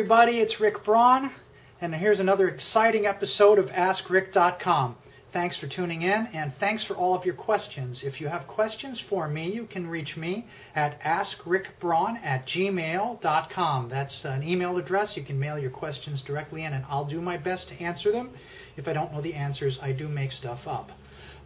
everybody, it's Rick Braun, and here's another exciting episode of AskRick.com. Thanks for tuning in, and thanks for all of your questions. If you have questions for me, you can reach me at askrickbraun@gmail.com. That's an email address. You can mail your questions directly in, and I'll do my best to answer them. If I don't know the answers, I do make stuff up.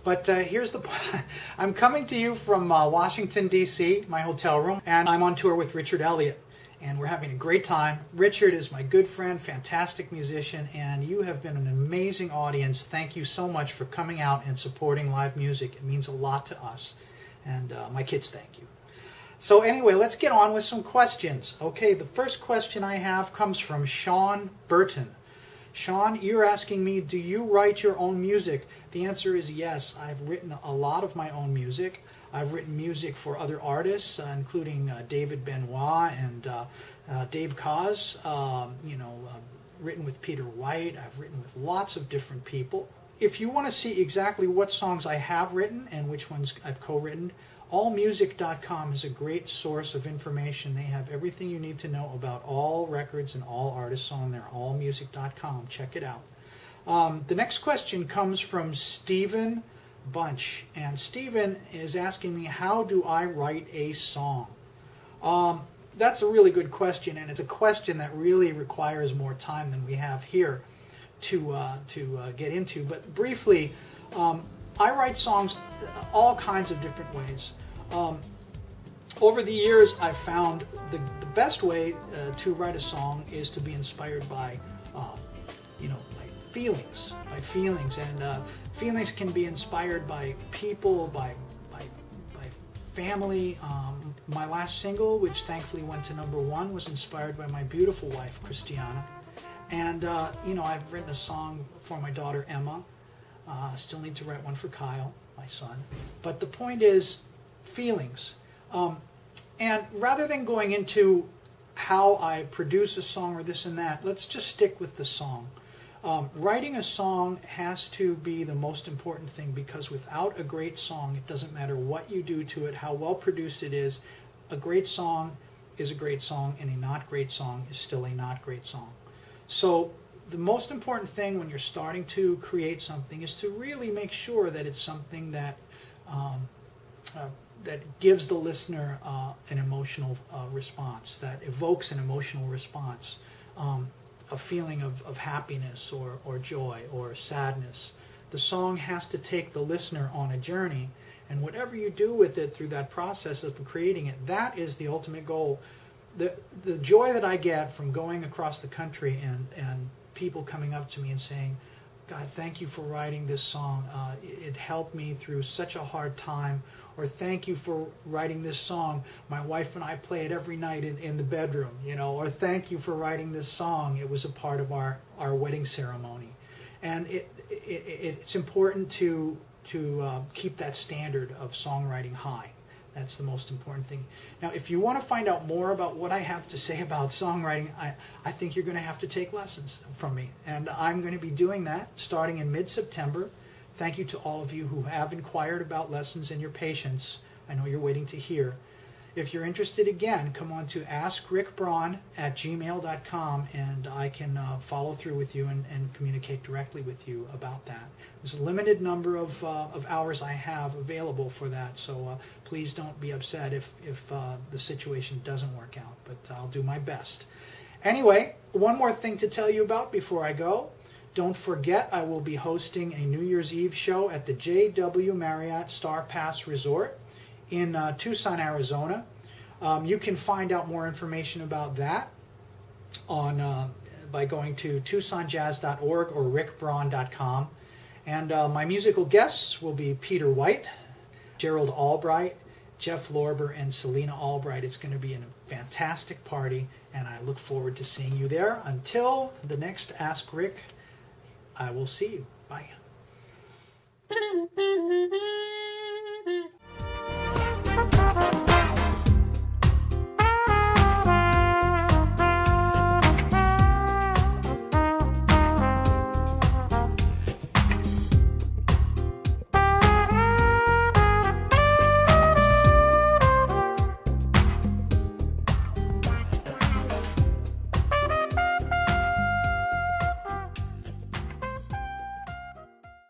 But here's the point. I'm coming to you from Washington, D.C., my hotel room, and I'm on tour with Richard Elliott. And we're having a great time. Richard is my good friend, fantastic musician, and you have been an amazing audience. Thank you so much for coming out and supporting live music. It means a lot to us. And my kids thank you. So anyway, let's get on with some questions. Okay, the first question I have comes from Sean Burton. Sean, you're asking me, do you write your own music? The answer is yes. I've written a lot of my own music. I've written music for other artists, including David Benoit and Dave Koz. Written with Peter White. I've written with lots of different people. If you want to see exactly what songs I have written and which ones I've co-written, allmusic.com is a great source of information. They have everything you need to know about all records and all artists on there. Allmusic.com. Check it out. The next question comes from Stephen Bunch, and Stephen is asking me, how do I write a song? That's a really good question, and it's a question that really requires more time than we have here to get into. But briefly, I write songs all kinds of different ways. Over the years, I've found the best way to write a song is to be inspired by feelings, and feelings can be inspired by people, by family. My last single, which thankfully went to #1, was inspired by my beautiful wife, Christiana. And, I've written a song for my daughter, Emma. Still need to write one for Kyle, my son. But the point is feelings. And rather than going into how I produce a song or this and that, let's just stick with the song. Writing a song has to be the most important thing, because without a great song, it doesn't matter what you do to it, how well produced it is. A great song is a great song, and a not great song is still a not great song. So the most important thing when you're starting to create something is to really make sure that it's something that that gives the listener an emotional response, that evokes an emotional response. A feeling of happiness or joy or sadness. The song has to take the listener on a journey, and whatever you do with it through that process of creating it, that is the ultimate goal. The joy that I get from going across the country and people coming up to me and saying, God, thank you for writing this song. It helped me through such a hard time. Or thank you for writing this song. My wife and I play it every night in the bedroom. Or thank you for writing this song. It was a part of our wedding ceremony. And it's important to keep that standard of songwriting high. That's the most important thing. Now, if you want to find out more about what I have to say about songwriting, I think you're going to have to take lessons from me. And I'm going to be doing that starting in mid-September. Thank you to all of you who have inquired about lessons and your patience. I know you're waiting to hear. If you're interested, again, come on to askrickbraun@gmail.com, and I can follow through with you and communicate directly with you about that. There's a limited number of hours I have available for that, so please don't be upset if the situation doesn't work out, but I'll do my best. Anyway, one more thing to tell you about before I go. Don't forget, I will be hosting a New Year's Eve show at the JW Marriott Star Pass Resort in Tucson, Arizona. You can find out more information about that by going to tucsonjazz.org or rickbraun.com. And my musical guests will be Peter White, Gerald Albright, Jeff Lorber, and Selena Albright. It's going to be a fantastic party, and I look forward to seeing you there. Until the next Ask Rick, I will see you. Bye.